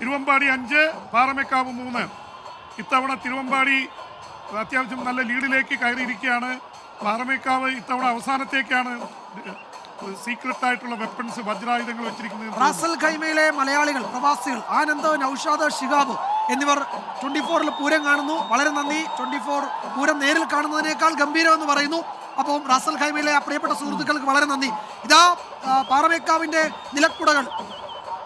തിരുവമ്പാടി 5, പാറമേക്കാവ് 3. ഇത്തവണ തിരുവമ്പാടി അത്യാവശ്യം നല്ല ലീഡിലേക്ക് കയറിയിരിക്കുകയാണ്. പാറമേക്കാവ് ഇത്തവണ അവസാനത്തേക്കാണ് സീക്രട്ട് ആയിട്ടുള്ള വെപ്പൺസ്, വജ്രായുധങ്ങൾ വെച്ചിരിക്കുന്നത്. റാസൽ ഖൈമയിലെ മലയാളികൾ, പ്രവാസികൾ ആനന്ദ്, നൌഷാദ്, ഷിഹാബ് എന്നിവർ 24-ൽ പൂരം കാണുന്നു. വളരെ നന്ദി. 24 പൂരം നേരിൽ കാണുന്നതിനേക്കാൾ ഗംഭീരം എന്ന് പറയുന്നു. അപ്പം റാസൽ ഖൈമയിലെ ആ പ്രിയപ്പെട്ട സുഹൃത്തുക്കൾക്ക് വളരെ നന്ദി. ഇതാ പാറമേക്കാവിന്റെ നിലക്കുടകൾ.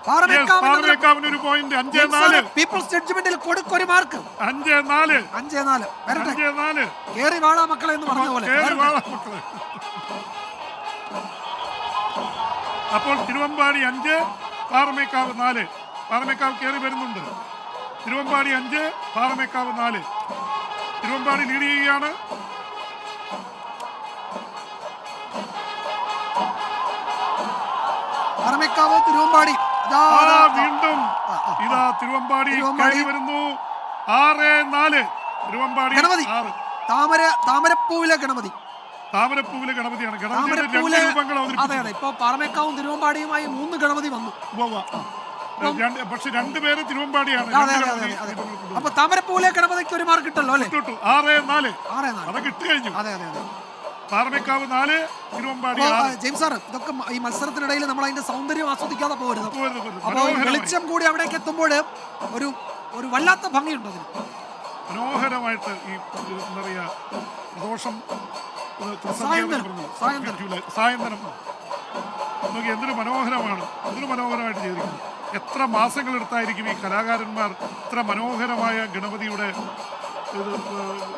പാറമേക്കാവിന് ഒരു പോയിന്റ്. 5-4 പീപ്പിൾസ് ജഡ്ജ്മെന്റിൽ കൊടുക്കൊരു മാർക്ക്. 5-4 കേറി വാഴ മക്കളെ എന്ന് പറഞ്ഞ പോലെ. അപ്പോൾ തിരുവമ്പാടി 5, പാറമേക്കാവ് 4. പാറമേക്കാവ് കയറി വരുന്നുണ്ട്. തിരുവമ്പാടി 5, പാറമേക്കാവ് 4. തിരുവമ്പാടി ലീഡ് ചെയ്യുകയാണ്. പാറമേക്കാവ്, തിരുവമ്പാടി വീണ്ടും ഇതാ തിരുവമ്പാടി കയറി വരുന്നു. 6-4 തിരുവമ്പാടി. താമരപ്പൂവിലെ ഗണപതി. താമരപ്പൂവിലെ ഗണപതിയാണ്. അതെ അതെ. ഇപ്പൊ പാറമേക്കാവും തിരുവമ്പാടിയുമായി 3 ഗണപതി വന്നു. പക്ഷെ 2 പേര് തിരുവമ്പാടിയാണ്. അപ്പൊ താമരപ്പൂവിലെ ഗണപതിക്ക് ഒരു മാർക്ക് കിട്ടല്ലോ അല്ലേ? 6-4 അത് കിട്ടി കഴിഞ്ഞു. അതെ അതെ അതെ. പാറമേക്കാവ് 4, തിരുവമ്പാടി 6. ജെയിംസ് സാർ, ഇതൊക്കെ ഈ മത്സരത്തിനിടയിൽ നമ്മൾ അതിന്റെ സൗന്ദര്യം ആസ്വദിക്കാതെ പോകരുത്. അപ്പോൾ വെളിച്ചം കൂടി അവിടേക്ക് എത്തുമ്പോൾ ഒരു വല്ലാത്ത ഭംഗിയുണ്ട് അതിന്. മനോഹരമായിട്ട് ഈ എന്താ പറയാ ദോഷം സായന്തനം നോക്കി എന്തൊരു മനോഹരമാണ്. എന്തൊരു മനോഹരമായിട്ട് ചെയ്തിരിക്കുന്നു. എത്ര മാസങ്ങളെടുത്തായിരിക്കും ഈ കലാകാരന്മാർ ഇത്ര മനോഹരമായ ഗണപതിയുടെ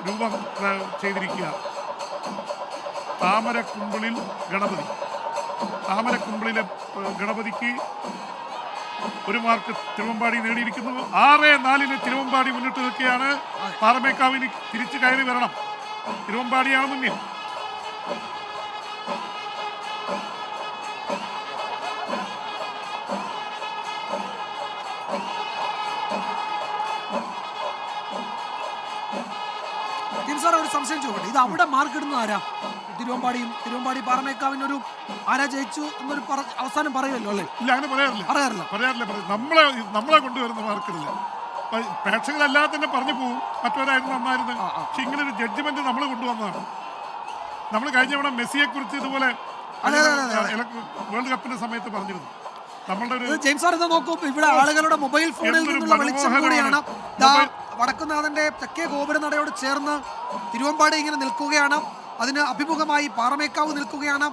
രൂപം ചെയ്തിരിക്കുക. താമരക്കുമ്പിളിൽ ഗണപതി. താമരക്കുമ്പിളിലെ ഗണപതിക്ക് ഒരു മാർക്ക് തിരുവമ്പാടി നേടിയിരിക്കുന്നു. 6-4 തിരുവമ്പാടി മുന്നിട്ട് നിൽക്കുകയാണ്. പാറമേക്കാവിന് തിരിച്ചു കയറി വരണം. തിരുവമ്പാടിയാണ് മുന്നിൽ. ഒരു സംശയം ചോദിക്കട്ടെ, ഇത് അവിടെ മാർക്ക് ഇടുന്ന ആരാ? തിരുവമ്പാടി പാറമേക്കാവിനൊരു ആരാ ജയിച്ചു എന്നൊരു അവസാനം പറയുമല്ലോ അല്ലേ? ഇല്ല, അങ്ങനെ പറയാറില്ല. നമ്മളെ കൊണ്ടുവരുന്ന മാർക്കില്ല. പ്രേക്ഷകരല്ലാതെ തന്നെ പറഞ്ഞു പോകും മറ്റവരായിരുന്നു നന്നായിരുന്നു. പക്ഷെ ഇങ്ങനെ ഒരു ജഡ്ജ്മെന്റ് നമ്മൾ കൊണ്ടുവന്നതാണ്. നമ്മൾ കഴിഞ്ഞ തവണ മെസ്സിയെ കുറിച്ച് ഇതുപോലെ വേൾഡ് കപ്പിന്റെ സമയത്ത് പറഞ്ഞിരുന്നു. ജെയിംസ് സാർ, ഇത് നോക്കൂ, ഇവിടെ ആളുകളുടെ മൊബൈൽ ഫോണിൽ നിന്നുള്ള വെളിച്ചം കൂടിയാണ്. വടക്കുന്നാഥന്റെ തെക്കേ ഗോപുരനടയോട് ചേർന്ന് തിരുവമ്പാടി ഇങ്ങനെ നിൽക്കുകയാണ്. അതിന് അഭിമുഖമായി പാറമേക്കാവ് നിൽക്കുകയാണ്.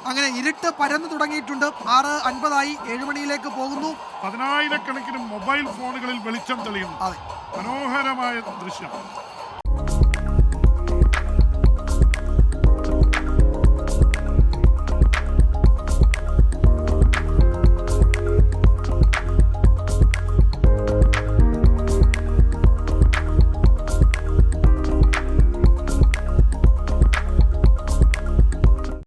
അങ്ങനെ ഇരുട്ട് പരന്നു തുടങ്ങിയിട്ടുണ്ട്. 6:50 7 മണിയിലേക്ക് പോകുന്നു. 10,000 കണക്കിന് മൊബൈൽ ഫോണുകളിൽ വെളിച്ചം തെളിയുന്നു. മനോഹരമായ ദൃശ്യം.